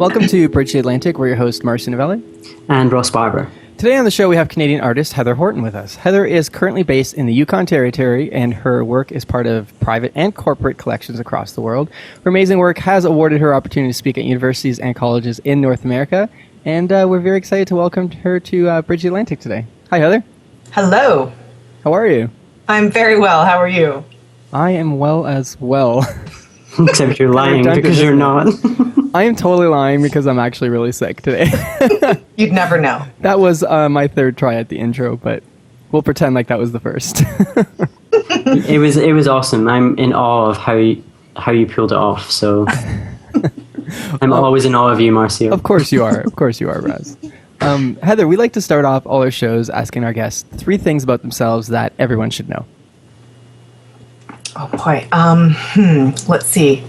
Welcome to Bridge the Atlantic. We're your host, Marcio Novelli. And Ross Barber. Today on the show, we have Canadian artist Heather Horton with us. Heather is currently based in the Yukon Territory, and her work is part of private and corporate collections across the world. Her amazing work has awarded her opportunity to speak at universities and colleges in North America, and we're very excited to welcome her to Bridge the Atlantic today. Hi, Heather. Hello. How are you? I'm very well. How are you? I am well as well. Except you're lying because you're not. I am totally lying because I'm actually really sick today. You'd never know. That was my third try at the intro, but we'll pretend like that was the first. It was awesome. I'm in awe of how you pulled it off. So I'm always in awe of you, Marcio. Of course you are. Of course you are, Raz. Heather, we like to start off all our shows asking our guests 3 things about themselves that everyone should know. Oh boy. Let's see.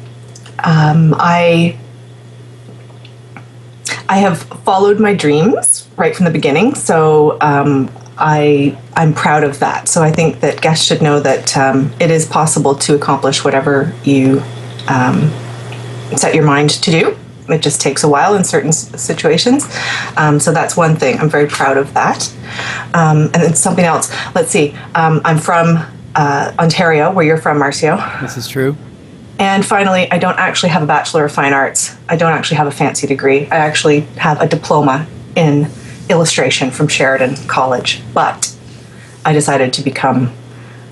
I have followed my dreams right from the beginning, so I'm proud of that. So I think that guests should know that it is possible to accomplish whatever you set your mind to do. It just takes a while in certain situations. So that's one thing. I'm very proud of that. And then something else. Let's see. I'm from Ontario, where you're from, Marcio. This is true. And finally, I don't actually have a Bachelor of Fine Arts. I don't actually have a fancy degree. I actually have a diploma in illustration from Sheridan College. But I decided to become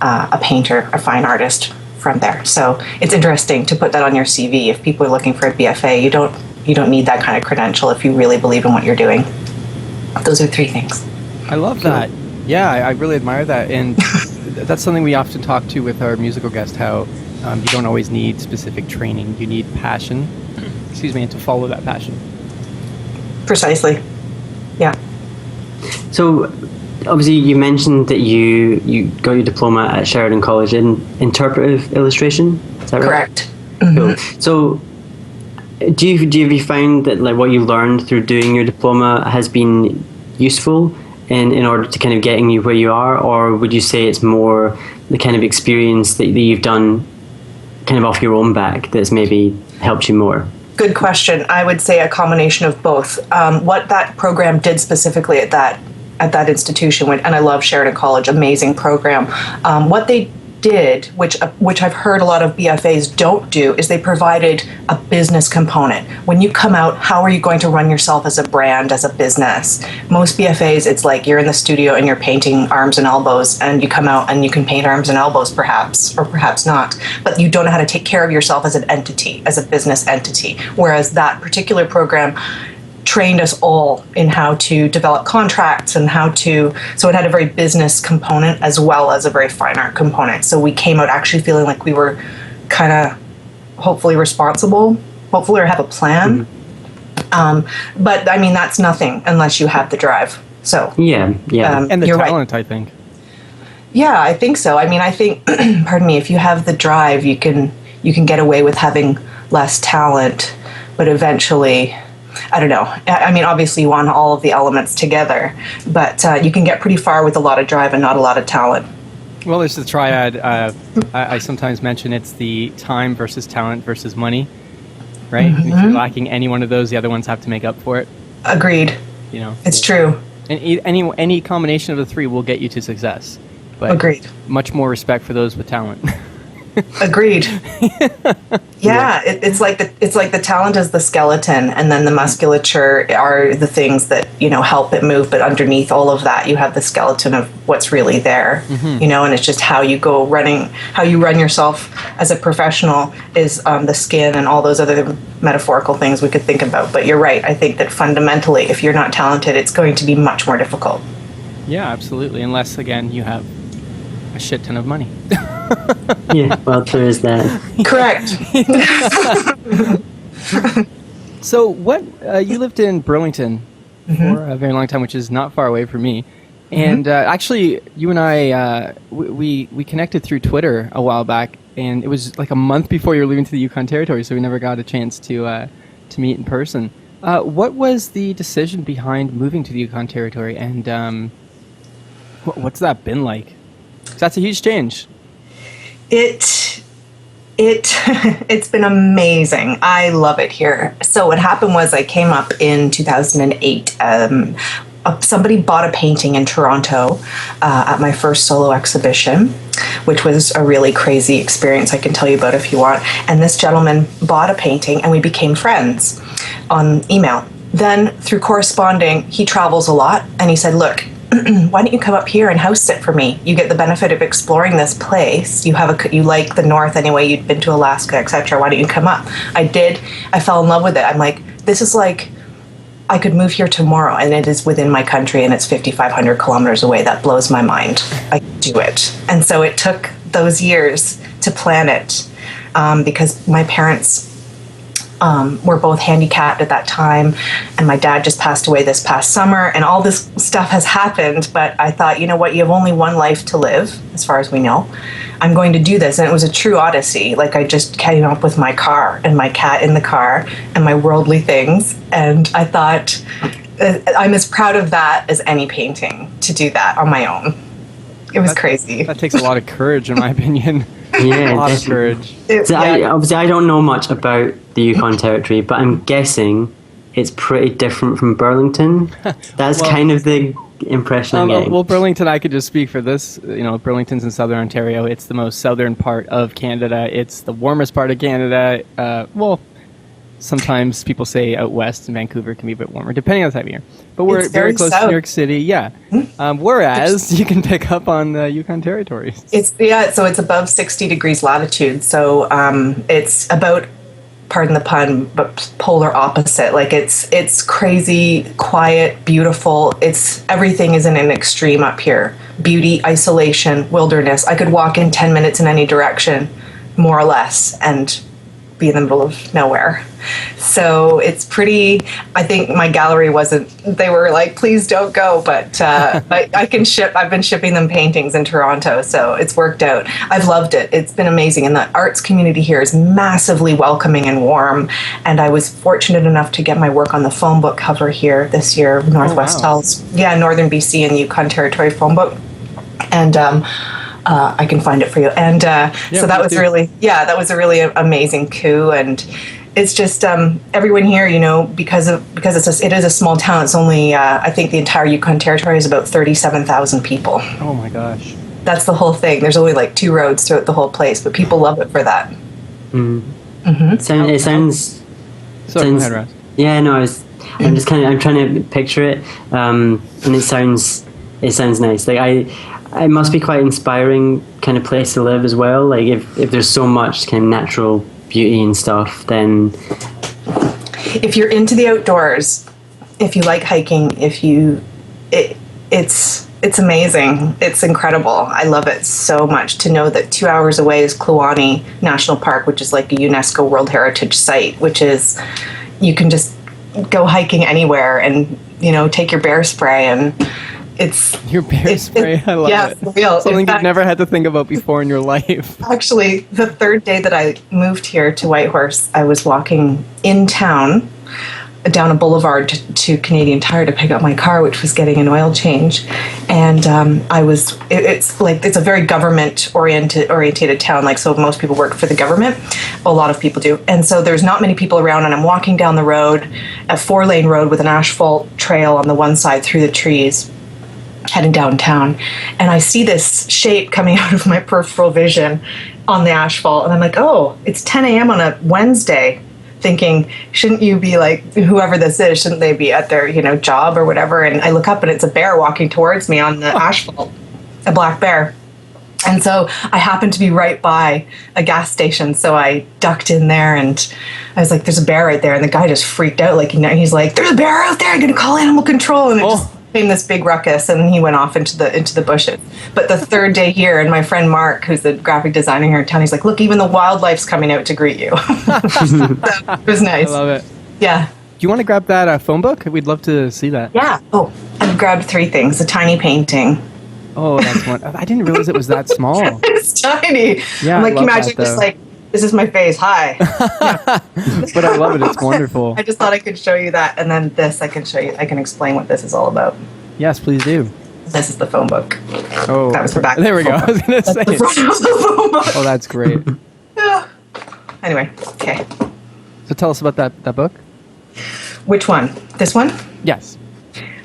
a painter, a fine artist from there. So it's interesting to put that on your CV. If people are looking for a BFA, you don't need that kind of credential if you really believe in what you're doing. Those are 3 things. I love that. Yeah, I really admire that. And that's something we often talk to with our musical guest, how you don't always need specific training. You need passion, and to follow that passion. Precisely. Yeah. So obviously you mentioned that you got your diploma at Sheridan College in interpretive illustration. Is that right? Correct. Mm-hmm. Cool. So have you found that like what you learned through doing your diploma has been useful in order to kind of getting you where you are, or would you say it's more the kind of experience that you've done kind of off your own back that's maybe helped you more? Good question. I would say a combination of both. What that program did specifically at that institution, and I love Sheridan College, amazing program. What they did, which I've heard a lot of BFAs don't do, is they provided a business component. When you come out, how are you going to run yourself as a brand, as a business? Most BFAs, it's like you're in the studio and you're painting arms and elbows, and you come out and you can paint arms and elbows perhaps, or perhaps not, but you don't know how to take care of yourself as an entity, as a business entity. Whereas that particular program trained us all in how to develop contracts and so it had a very business component as well as a very fine art component. So we came out actually feeling like we were kind of hopefully responsible, or have a plan. Mm-hmm. But I mean, that's nothing unless you have the drive. So yeah. And the talent, right. I think. Yeah, I think so. I mean, I think, pardon me, if you have the drive, you can get away with having less talent, but eventually, I don't know. I mean, obviously you want all of the elements together, but you can get pretty far with a lot of drive and not a lot of talent. Well, there's the triad. I sometimes mention it's the time versus talent versus money, right? Mm-hmm. If you're lacking any one of those, the other ones have to make up for it. Agreed. It's true. And any combination of the 3 will get you to success. But agreed. Much more respect for those with talent. Agreed. Yeah, it's like the talent is the skeleton, and then the musculature are the things that help it move. But underneath all of that, you have the skeleton of what's really there. Mm-hmm. And it's just how you run yourself as a professional is the skin and all those other metaphorical things we could think about. But you're right. I think that fundamentally, if you're not talented, it's going to be much more difficult. Yeah, absolutely. Unless again you have a shit ton of money. Yeah, well, there is that. Correct. So you lived in Burlington for a very long time, which is not far away from me. And actually, you and I, we connected through Twitter a while back, and it was like a month before you were leaving to the Yukon Territory, so we never got a chance to meet in person. What was the decision behind moving to the Yukon Territory, and what's that been like? 'Cause that's a huge change. It It's been amazing. I love it here. So what happened was I came up in 2008. Somebody bought a painting in Toronto at my first solo exhibition, which was a really crazy experience I can tell you about if you want. And this gentleman bought a painting and we became friends on email. Then through corresponding, he travels a lot and he said, look, why don't you come up here and house sit for me? You get the benefit of exploring this place. You like the north anyway. You'd been to Alaska, etc. Why don't you come up? I did. I fell in love with it. I'm like, this is like, I could move here tomorrow, and it is within my country, and it's 5,500 kilometers away. That blows my mind. I could do it. And so it took those years to plan it, because my parents were both handicapped at that time, and my dad just passed away this past summer, and all this stuff has happened. But I thought, you know what, you have only one life to live, as far as we know. I'm going to do this. And it was a true odyssey. Like, I just came up with my car and my cat in the car and my worldly things. And I thought, I'm as proud of that as any painting, to do that on my own. It was crazy. That takes a lot of courage, in my opinion. Yeah, a lot of courage. Obviously, I don't know much about the Yukon Territory, but I'm guessing it's pretty different from Burlington. That's kind of the impression I'm getting. Well, Burlington, I could just speak for this. Burlington's in southern Ontario. It's the most southern part of Canada. It's the warmest part of Canada. Sometimes people say out west in Vancouver can be a bit warmer, depending on the time of year. But we're very close to New York City, yeah. Whereas you can pick up on the Yukon Territory. So it's above 60 degrees latitude. So it's about, pardon the pun, but polar opposite. Like, it's crazy, quiet, beautiful. Everything is in an extreme up here. Beauty, isolation, wilderness. I could walk in 10 minutes in any direction, more or less, and be in the middle of nowhere. So it's pretty, I think my gallery they were like, please don't go, but I can ship. I've been shipping them paintings in Toronto, so it's worked out. I've loved it. It's been amazing. And the arts community here is massively welcoming and warm. And I was fortunate enough to get my work on the phone book cover here this year, Northwest Tells. Yeah, Northern BC and Yukon Territory phone book. And I can find it for you. And so that was a really amazing coup. And it's just everyone here, because it is a small town. It's only I think the entire Yukon Territory is about 37,000 people. Oh my gosh! That's the whole thing. There's only like 2 roads throughout the whole place, but people love it for that. Mm-hmm. It sounds. Sorry, go ahead, Ross. Yeah, no, I'm just I'm trying to picture it, and it sounds nice. Like it must be quite inspiring kind of place to live as well. Like if there's so much kind of natural beauty and stuff, then if you're into the outdoors, if you like hiking, it's amazing. It's incredible. I love it so much. To know that 2 hours away is Kluane National Park, which is like a UNESCO World Heritage Site, which is, you can just go hiking anywhere and, take your bear spray, and your bear spray. I love it. For real. Something you've never had to think about before in your life. Actually, the third day that I moved here to Whitehorse, I was walking in town down a boulevard to Canadian Tire to pick up my car, which was getting an oil change. And it's a very government orientated town. Like, so most people work for the government. A lot of people do. And so there's not many people around, and I'm walking down the road, a 4-lane road with an asphalt trail on the one side through the trees, heading downtown, and I see this shape coming out of my peripheral vision on the asphalt, and I'm like, oh, it's 10 a.m. on a Wednesday, thinking, shouldn't you be like, whoever this is, shouldn't they be at their job or whatever? And I look up and it's a bear walking towards me on the asphalt, a black bear. And so I happened to be right by a gas station, so I ducked in there, and I was like, there's a bear right there, and the guy just freaked out. Like, he's like, there's a bear out there, I'm gonna call animal control. And it just became this big ruckus, and he went off into the bushes. But the third day here, and my friend Mark, who's the graphic designer here in town, he's like, look, even the wildlife's coming out to greet you. So it was nice. I love it. Yeah. Do you want to grab that phone book? We'd love to see that. Yeah. Oh, I've grabbed 3 things. A tiny painting. Oh, that's one. I didn't realize it was that small. It's tiny. Yeah, I'm like, imagine just like, this is my face. Hi. But I love it. It's wonderful. I just thought I could show you that. And then this, I can show you. I can explain what this is all about. Yes, please do. This is the phone book. Oh, that was the back. There we go. I was going to say. That's the front of the phone book. Oh, that's great. Yeah. Anyway, okay. So tell us about that book. Which one? This one? Yes.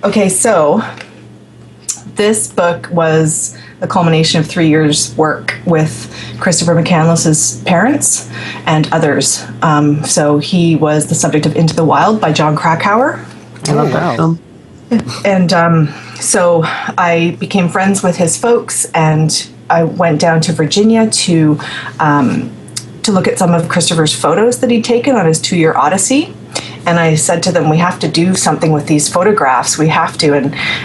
Okay, so this book was the culmination of 3 years' work with Christopher McCandless's parents and others. So he was the subject of Into the Wild by John Krakauer. I love that film. And so I became friends with his folks, and I went down to Virginia to look at some of Christopher's photos that he'd taken on his 2-year odyssey. And I said to them, we have to do something with these photographs. We have to.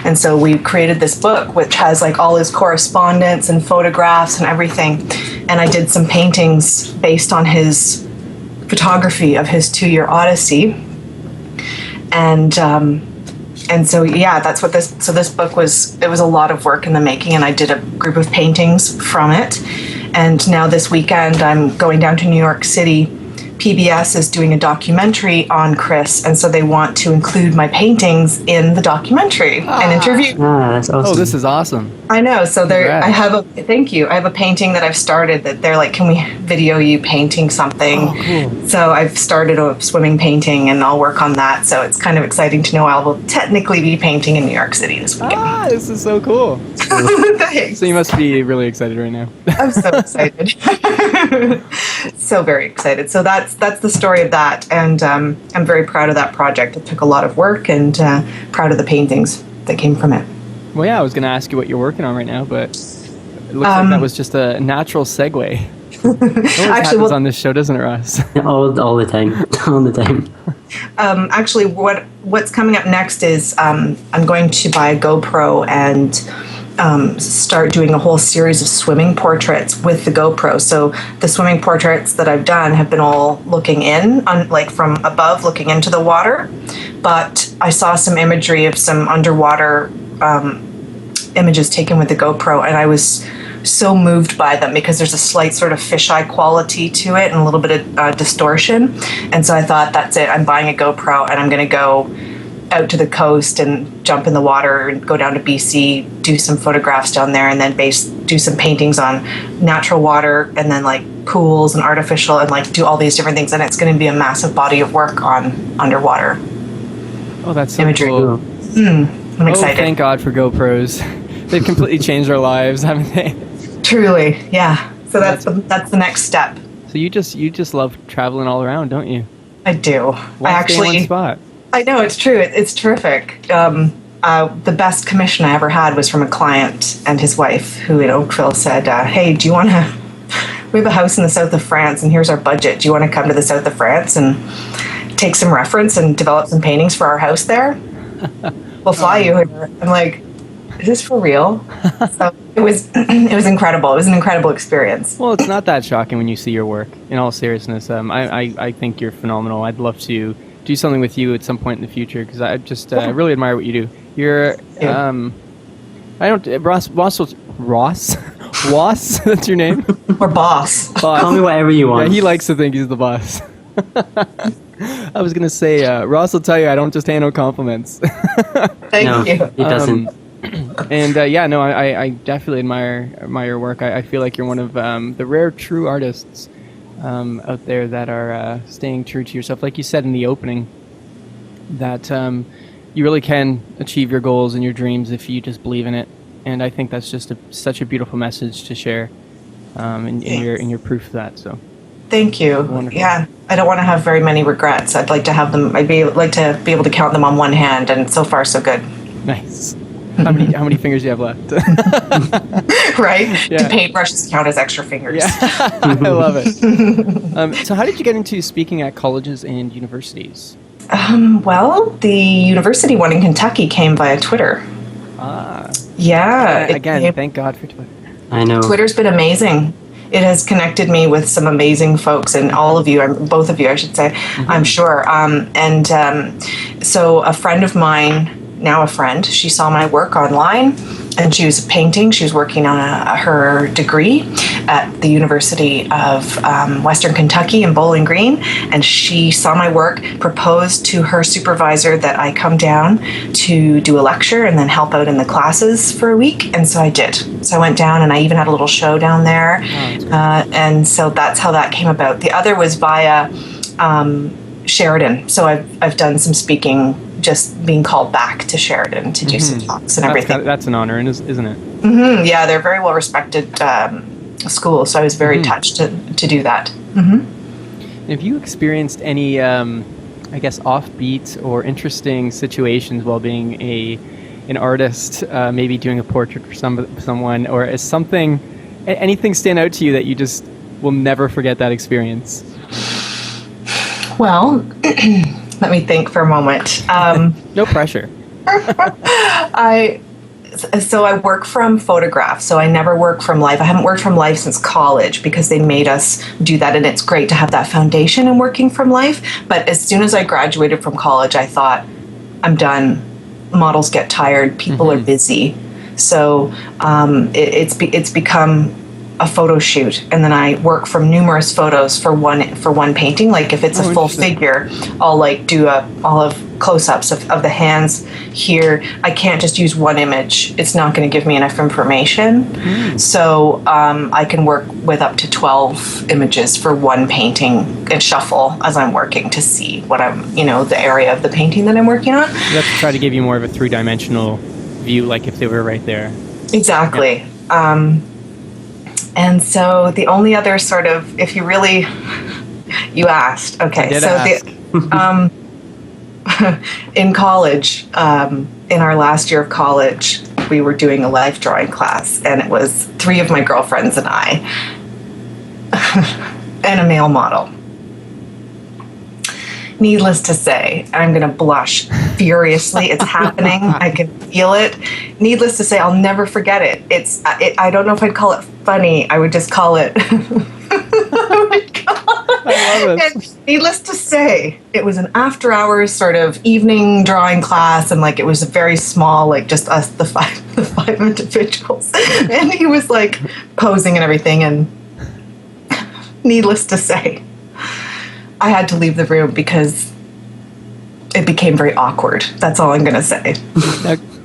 And so we created this book, which has like all his correspondence and photographs and everything. And I did some paintings based on his photography of his 2-year odyssey. And so, yeah, that's what this book was. It was a lot of work in the making, and I did a group of paintings from it. And now this weekend, I'm going down to New York City. PBS is doing a documentary on Chris, and so they want to include my paintings in the documentary and interview. That's awesome. Oh, this is awesome. I know. So Congrats. thank you. I have a painting that I've started that they're like, can we video you painting something? Oh, cool. So I've started a swimming painting, and I'll work on that. So it's kind of exciting to know I will technically be painting in New York City this weekend. This is so cool. Thanks. So you must be really excited right now. I'm so excited. So very excited. So that's the story of that, and I'm very proud of that project. It took a lot of work, and proud of the paintings that came from it. Well, yeah, I was going to ask you what you're working on right now, but it looks like that was just a natural segue. It always happens on this show, doesn't it, Ross? all the time. All the time. Actually, what's coming up next is I'm going to buy a GoPro and start doing a whole series of swimming portraits with the GoPro. So the swimming portraits that I've done have been all looking in, like from above, looking into the water. But I saw some imagery of some underwater images taken with the GoPro, and I was so moved by them because there's a slight sort of fisheye quality to it and a little bit of distortion. And so I thought, that's it. I'm buying a GoPro, and I'm going to go out to the coast and jump in the water and go down to BC, do some photographs down there, and then do some paintings on natural water, and then like pools and artificial, and like do all these different things. And it's going to be a massive body of work on underwater Oh, that's so imagery. cool. I'm excited. Oh, thank God for GoPros. They've completely changed our lives, haven't they? Truly, yeah. So that's the next step. So you just love traveling all around, don't you? I do. Why stay in one spot? I know, it's true. It's terrific. The best commission I ever had was from a client and his wife, who in Oakville said, hey, do you want to... We have a house in the south of France, and here's our budget. Do you want to come to the south of France and take some reference and develop some paintings for our house there? We'll fly you here. I'm like, is this for real? So it was incredible. It was an incredible experience. Well, it's not that shocking when you see your work, in all seriousness. I think you're phenomenal. I'd love to do something with you at some point in the future, because I just really admire what you do. You're, Ross, Ross, that's your name? Or boss. Call me whatever you want. Yeah, he likes to think he's the boss. I was going to say, Ross will tell you I don't just handle compliments. Thank you. He doesn't. And I definitely admire your work. I feel like you're one of the rare true artists out there that are staying true to yourself. Like you said in the opening, that you really can achieve your goals and your dreams if you just believe in it. And I think that's just such a beautiful message to share, in your proof of that. So, thank you. Wonderful. Yeah, I don't want to have very many regrets. I'd like to have them. Like to be able to count them on one hand, and so far so good. nice. How many fingers do you have left? Right? Yeah. Do paintbrushes count as extra fingers? Yeah, I love it. So how did you get into speaking at colleges and universities? Well, the university one in Kentucky came via Twitter. Yeah. Again, thank God for Twitter. I know. Twitter's been amazing. It has connected me with some amazing folks, and all of you, both of you, I should say, I'm sure. So a friend of mine, now a friend, she saw my work online, and she was painting. She was working on her degree at the University of Western Kentucky in Bowling Green, and she saw my work, proposed to her supervisor that I come down to do a lecture and then help out in the classes for a week, and so I did. So I went down, and I even had a little show down there, and so that's how that came about. The other was via Sheridan. So I've done some speaking, just being called back to Sheridan to do some talks and everything. That's an honor, isn't it? Mm-hmm. Yeah, they're very well respected school, so I was very touched to do that. Have you experienced any, I guess, offbeat or interesting situations while being an artist, maybe doing a portrait for someone, or is anything stand out to you that you just will never forget that experience? Well, let me think for a moment. No pressure. I work from photographs, so I never work from life. I haven't worked from life since college because they made us do that, and it's great to have that foundation in working from life. But as soon as I graduated from college, I thought, I'm done. Models get tired. People are busy. So it's become a photo shoot, and then I work from numerous photos for one painting. Like if it's a full figure, I'll have close-ups of the hands here. I can't just use one image. It's not going to give me enough information. So I can work with up to 12 images for one painting and shuffle as I'm working to see what the area of the painting that I'm working on. That's to try to give you more of a three-dimensional view, like if they were right there. Exactly. Yeah. And so the only other sort of, if you really, you asked, okay. In college, in our last year of college, we were doing a life drawing class, and it was 3 of my girlfriends and I, and a male model. Needless to say, I'm going to blush furiously. It's happening. I can feel it. Needless to say, I'll never forget it. I don't know if I'd call it funny. I would just call it. I love it. And needless to say, it was an after-hours sort of evening drawing class, and it was very small, just us, the five individuals. And he was posing and everything. And needless to say, I had to leave the room because it became very awkward. That's all I'm going to say.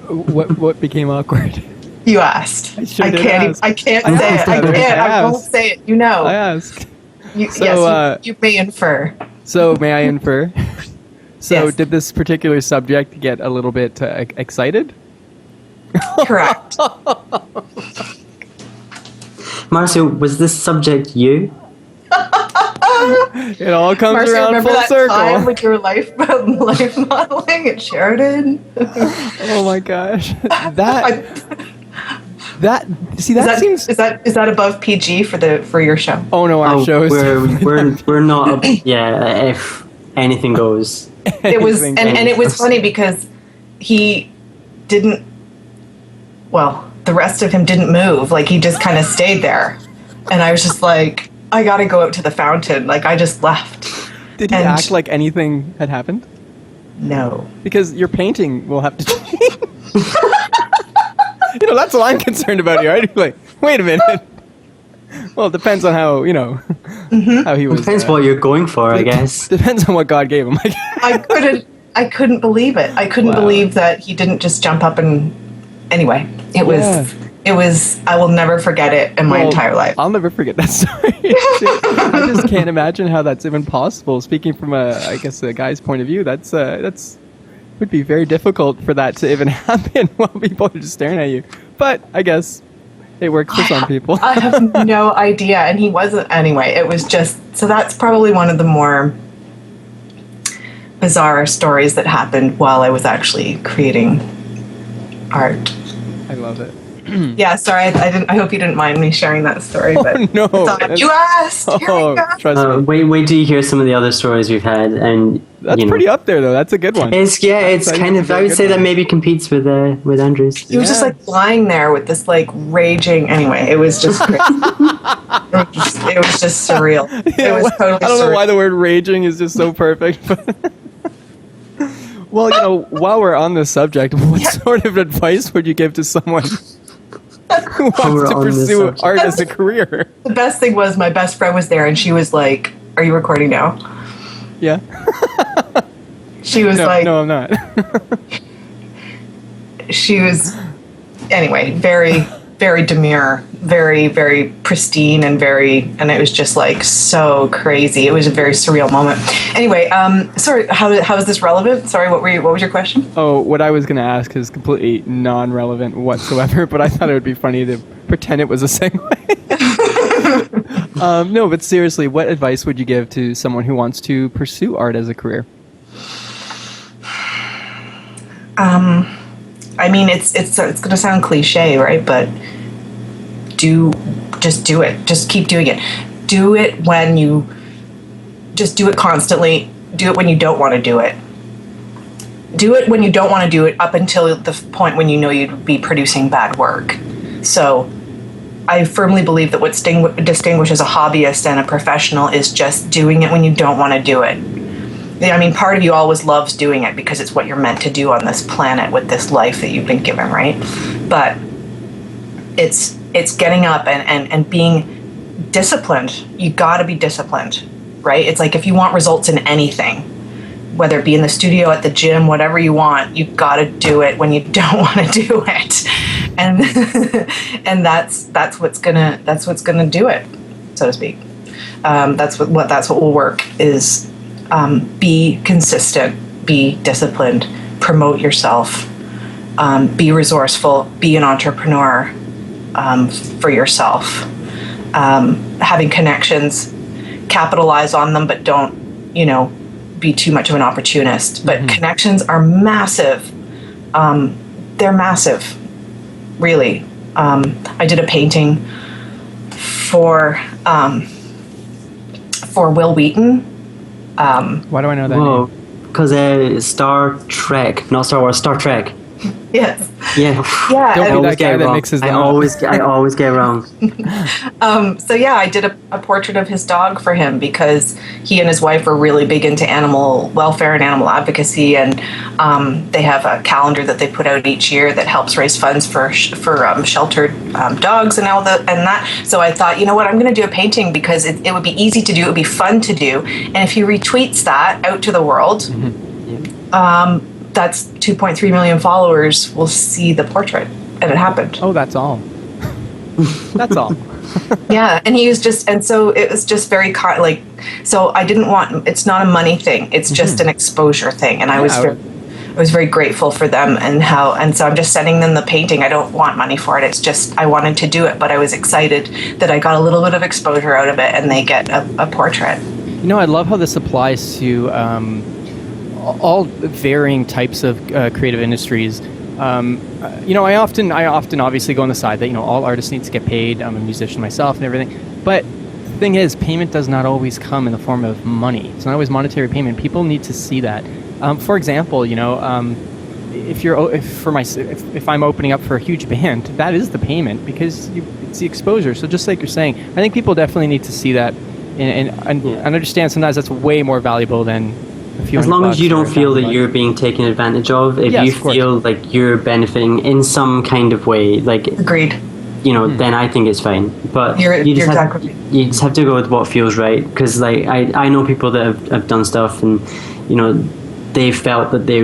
What became awkward? You asked. I can't say it. I won't say it. I asked. You may infer. So may I infer? So yes. Did this particular subject get a little bit excited? Correct. Marcio, was this subject you? It all comes Marcio, around remember full that circle. Time with your life modeling at Sheridan? Oh my gosh, seems. Is that above PG for your show? Oh no, our show is. We're not. Yeah, if anything goes. It was and it was funny because he didn't. Well, the rest of him didn't move. He just kind of stayed there, and I was just like, I gotta go out to the fountain. I just left. Did he act like anything had happened? No. Because your painting will have to change. That's what I'm concerned about here. I'd be like, wait a minute. Well, it depends on how, how he was. Depends what you're going for, I guess. Depends on what God gave him. I couldn't believe it. I couldn't believe that he didn't just jump up and... Anyway, it was, I will never forget it in my entire life. I'll never forget that story. I just can't imagine how that's even possible. Speaking from a guy's point of view, that's would be very difficult for that to even happen while people are just staring at you. But I guess it works for some people. I have no idea, and he wasn't anyway. It was just, so that's probably one of the more bizarre stories that happened while I was actually creating art. I love it. Yeah, sorry, I hope you didn't mind me sharing that story. But no, you asked. Trust me. Wait till you hear some of the other stories we've had, and that's pretty up there though. That's a good one. It's kind of. I would say that maybe competes with Andrew's. He was just lying there with this raging. Anyway, it was just crazy. it was just surreal. Yeah, it was totally. I don't know why the word raging is just so perfect. But well, while we're on this subject, what sort of advice would you give to someone who wants to pursue art as a career. The best thing was my best friend was there, and she was like, "Are you recording now?" Yeah. She was like, "No, I'm not." She was, anyway, very, very demure, very, very pristine, and it was just like so crazy. It was a very surreal moment. Anyway, sorry, how is this relevant? Sorry, what was your question? Oh, what I was going to ask is completely non-relevant whatsoever, but I thought it would be funny to pretend it was a segue. No, but seriously, what advice would you give to someone who wants to pursue art as a career? I mean, it's going to sound cliche, right? But just do it. Just keep doing it. Do it just do it constantly. Do it when you don't want to do it. Do it when you don't want to do it up until the point when you know you'd be producing bad work. So I firmly believe that what distinguishes a hobbyist and a professional is just doing it when you don't want to do it. I mean, part of you always loves doing it because it's what you're meant to do on this planet with this life that you've been given, right? But it's getting up and being disciplined. You got to be disciplined, right? It's like if you want results in anything, whether it be in the studio, at the gym, whatever you want, you've got to do it when you don't want to do it, and and that's what's gonna do it, so to speak. That's what will work is. Be consistent, be disciplined, promote yourself, be resourceful, be an entrepreneur for yourself. Having connections, capitalize on them, but don't, be too much of an opportunist. But connections are massive. They're massive, really. I did a painting for Wil Wheaton. Why do I know that name? Because Star Trek, not Star Wars, Star Trek. Yes. Yeah. Yeah. Don't be that guy that mixes them up. I always get wrong. So yeah, I did a portrait of his dog for him because he and his wife are really big into animal welfare and animal advocacy, and they have a calendar that they put out each year that helps raise funds for sheltered dogs and that. So I thought, you know what, I'm going to do a painting because it would be easy to do, it would be fun to do, and if he retweets that out to the world. That's 2.3 million followers will see the portrait, and it happened. Oh, that's all. That's all. Yeah, and he was so it was just very so I didn't want. It's not a money thing. It's just an exposure thing, and I was very grateful for them and so I'm just sending them the painting. I don't want money for it. It's just I wanted to do it, but I was excited that I got a little bit of exposure out of it, and they get a portrait. I love how this applies to. All varying types of creative industries. I often obviously go on the side that all artists need to get paid. I'm a musician myself and everything, but the thing is, payment does not always come in the form of money. It's not always monetary payment. People need to see that. For example, if I'm opening up for a huge band, that is the payment because it's the exposure. So just like you're saying, I think people definitely need to see that and understand sometimes that's way more valuable than. As long as you don't feel that you're being taken advantage of, if you feel like you're benefiting in some kind of way, like agreed, then I think it's fine. But you just have to go with what feels right. Because I know people that have done stuff and they felt that they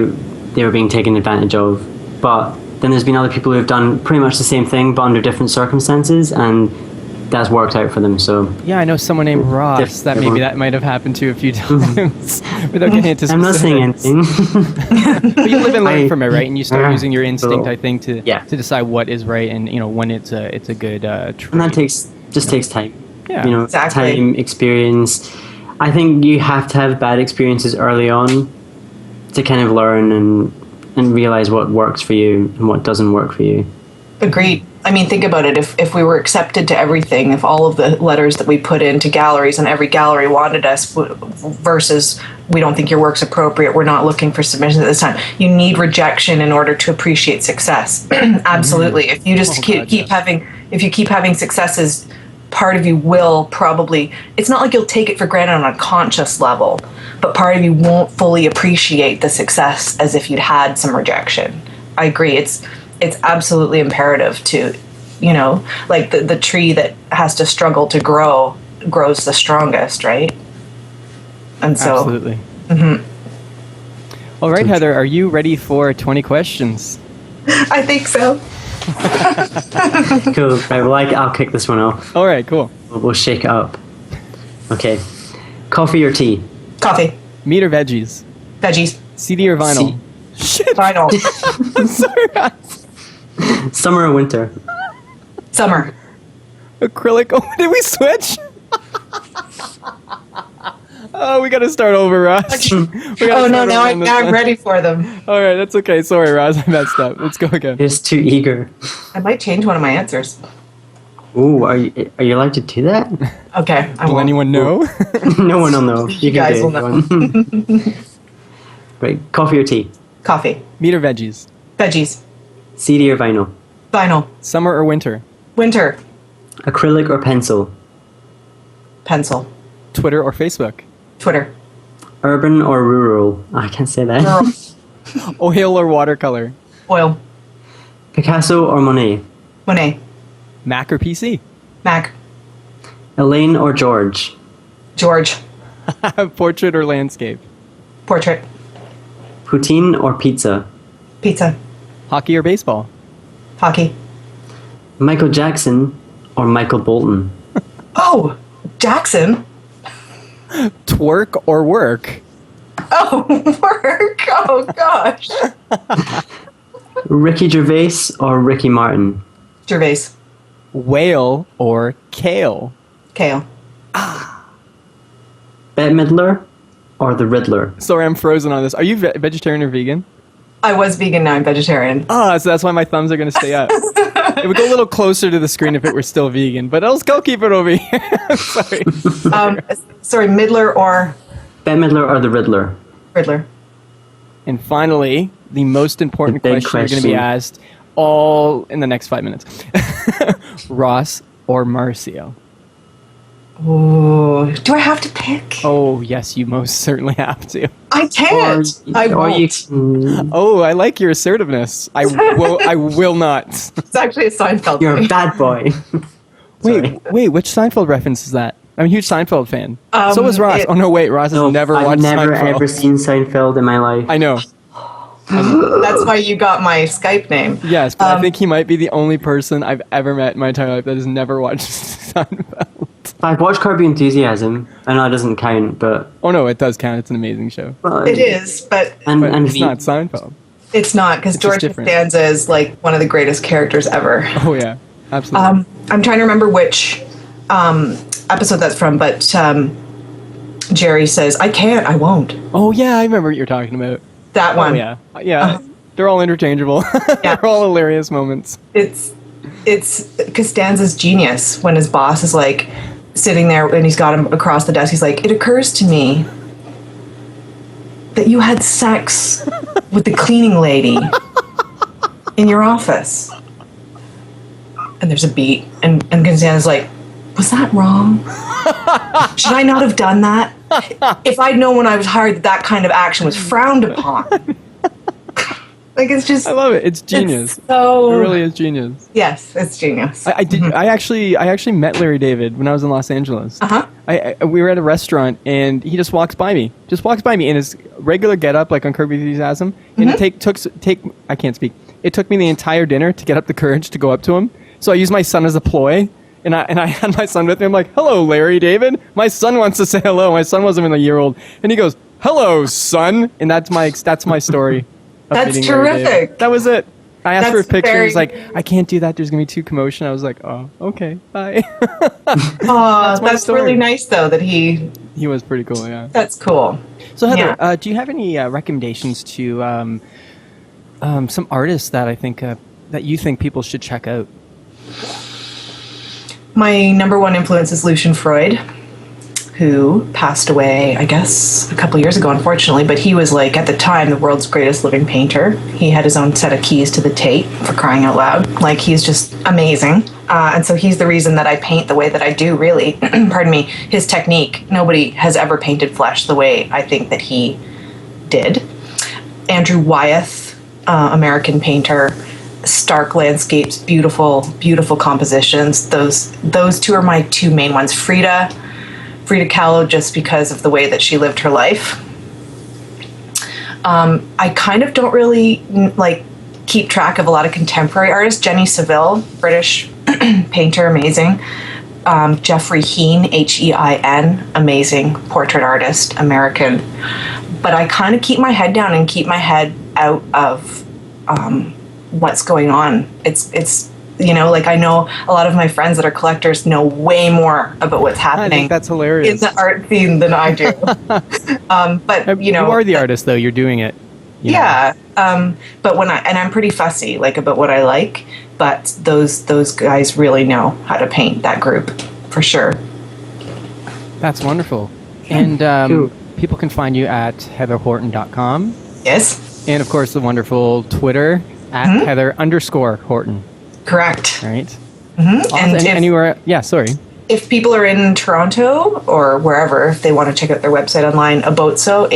were being taken advantage of. But then there's been other people who have done pretty much the same thing but under different circumstances, and that's worked out for them. So yeah, I know someone named Ross that might have happened to a few times without getting into specifics. I'm not saying anything. But you live and learn from it, right? And you start using your instinct, I think, to decide what is right and when it's a good trait. And that takes time. Yeah, exactly. Time, experience. I think you have to have bad experiences early on to kind of learn and realize what works for you and what doesn't work for you. Agreed. I mean, think about it. If we were accepted to everything, if all of the letters that we put into galleries and every gallery wanted us versus we don't think your work's appropriate, we're not looking for submissions at this time. You need rejection in order to appreciate success. Absolutely. If you just keep having successes, part of you will probably, it's not like you'll take it for granted on a conscious level, but part of you won't fully appreciate the success as if you'd had some rejection. I agree. It's absolutely imperative to like the tree that has to struggle to grow grows the strongest, right? And so, absolutely. Mm-hmm. All right, Heather, are you ready for 20 questions? I think so. Cool. Right, well, I'll kick this one off. All right, cool. We'll shake it up. Okay. Coffee or tea? Coffee. Meat or veggies? Veggies. CD or vinyl? Shit. Vinyl. I'm sorry. Summer or winter? Summer. Acrylic. Oh, did we switch? Oh, we got to start over, Ross. Oh, no, now I'm ready for them. All right, that's okay. Sorry, Ross. I messed up. Let's go again. You're just too eager. I might change one of my answers. Ooh, are you allowed to do that? Okay. Will anyone know? No one will know. You guys will know. Right, coffee or tea? Coffee. Meat or veggies? Veggies. CD or vinyl? Vinyl. Summer or winter? Winter. Acrylic or pencil? Pencil. Twitter or Facebook? Twitter. Urban or rural? I can't say that. Rural. Oil or watercolor? Oil. Picasso or Monet? Monet. Mac or PC? Mac. Elaine or George? George. Portrait or landscape? Portrait. Poutine or pizza? Pizza. Hockey or baseball? Hockey. Michael Jackson or Michael Bolton? Oh, Jackson. Twerk or work? Oh, work. Oh, gosh. Ricky Gervais or Ricky Martin? Gervais. Whale or kale? Kale. Bette Midler or the Riddler? Sorry, I'm frozen on this. Are you vegetarian or vegan? I was vegan, now I'm vegetarian. Ah, so that's why my thumbs are going to stay up. It would go a little closer to the screen if it were still vegan, but I'll keep it over here. Sorry. Sorry, Midler or Bette Midler or the Riddler? Riddler. And finally, the most important The big question you're going to be asked all in the next 5 minutes. Ross or Marcio? Ooh, do I have to pick? Oh, yes, you most certainly have to. I can't. I won't. Oh, I like your assertiveness. I will not. It's actually a Seinfeld You're thing. a bad boy. Wait, which Seinfeld reference is that? I'm a huge Seinfeld fan. So is Ross. Oh, no, wait, Ross has never watched Seinfeld. I've never ever seen Seinfeld in my life. I know. That's why you got my Skype name. Yes, but I think he might be the only person I've ever met in my entire life that has never watched Seinfeld. I've watched Curb Your Enthusiasm. I know it doesn't count, but... Oh, no, it does count. It's an amazing show. Well, It is, but And It's not Seinfeld. it's not, because It's just George different. Costanza is like one of the greatest characters ever. Oh, yeah. Absolutely. I'm trying to remember which episode that's from, but Jerry says, I can't, I won't. Oh, yeah, I remember what you're talking about. That one. Oh, yeah. Yeah, they're all interchangeable. Yeah. They're all hilarious moments. It's Costanza's genius when his boss is like sitting there and he's got him across the desk. He's like, it occurs to me that you had sex with the cleaning lady in your office. And there's a beat, and Costanza's like, was that wrong? Should I not have done that? If I'd known when I was hired that kind of action was frowned upon. Like, it's just... I love it. It's genius. It's so... It really is genius. Yes, it's genius. I did. I actually met Larry David when I was in Los Angeles. We were at a restaurant and he just walks by me. In his regular getup, like on Curb Your Enthusiasm. And I can't speak. It took me the entire dinner to get up the courage to go up to him. So I used my son as a ploy. And I had my son with me. I'm like, hello, Larry David. My son wants to say hello. My son wasn't even a year old. And he goes, hello, son. And that's my story. That's terrific. That was it. I asked for a That's picture. very- He's like, I can't do that. There's going to be too commotion. I was like, oh, okay, bye. Oh, my that's story. really nice, though, that he... He was pretty cool, yeah. That's cool. So, Heather, Yeah. do you have any recommendations to some artists that I think that you think people should check out? My number one influence is Lucian Freud, who passed away, I guess, a couple years ago, unfortunately. But he was, like, at the time, the world's greatest living painter. He had his own set of keys to the Tate, for crying out loud. Like, he's just amazing. And so he's the reason that I paint the way that I do, really. Pardon me. His technique. Nobody has ever painted flesh the way I think that he did. Andrew Wyeth, American painter. stark landscapes, beautiful, beautiful compositions. Those two are my two main ones. Frida Kahlo, just because of the way that she lived her life. I kind of don't really keep track of a lot of contemporary artists. Jenny Saville, British painter, amazing. Jeffrey Heen, Hein, amazing portrait artist, American. But I kind of keep my head down and keep my head out of what's going on. It's I know a lot of my friends that are collectors know way more about what's happening. I think that's hilarious. In the art scene than I do. But you are the artist, though. You're doing it. Yeah. But I'm pretty fussy, about what I like. But those guys really know how to paint, that group, for sure. That's wonderful. And people can find you at heatherhorton.com. Yes. And, of course, the wonderful Twitter at Heather_Horton. Correct. Right. Mm-hmm. Awesome. And anywhere. Yeah, sorry. If people are in Toronto or wherever, if they want to check out their website online, Abozzo,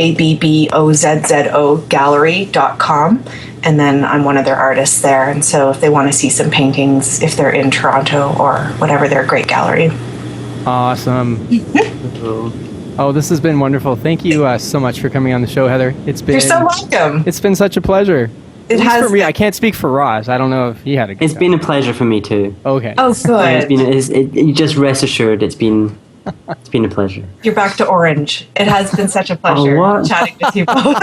ABBOZZO gallery.com. And then I'm one of their artists there. And so if they want to see some paintings, if they're in Toronto or whatever, they're a great gallery. Awesome. Oh, this has been wonderful. Thank you so much for coming on the show, Heather. You're so welcome. It's been such a pleasure. It has for me. I can't speak for Ross. I don't know if he had a good It's time. been a pleasure for me too. Okay. Oh, good. You just rest assured it's been a pleasure. You're back to Orange. It has been such a pleasure chatting with you both.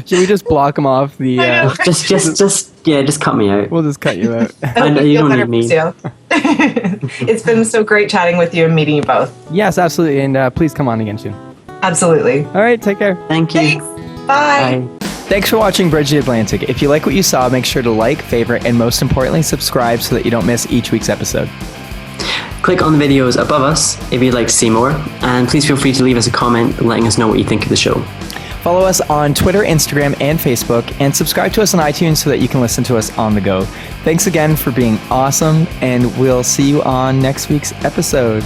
Should we just block him off the... Just cut me out. We'll just cut you out. I know you don't need me. It's been so great chatting with you and meeting you both. Yes, absolutely. And please come on again soon. Absolutely. All right, take care. Thank you. Thanks. Bye. Bye. Thanks for watching Bridge the Atlantic. If you like what you saw, make sure to like, favorite, and most importantly, subscribe so that you don't miss each week's episode. Click on the videos above us if you'd like to see more, and please feel free to leave us a comment letting us know what you think of the show. Follow us on Twitter, Instagram, and Facebook, and subscribe to us on iTunes so that you can listen to us on the go. Thanks again for being awesome, and we'll see you on next week's episode.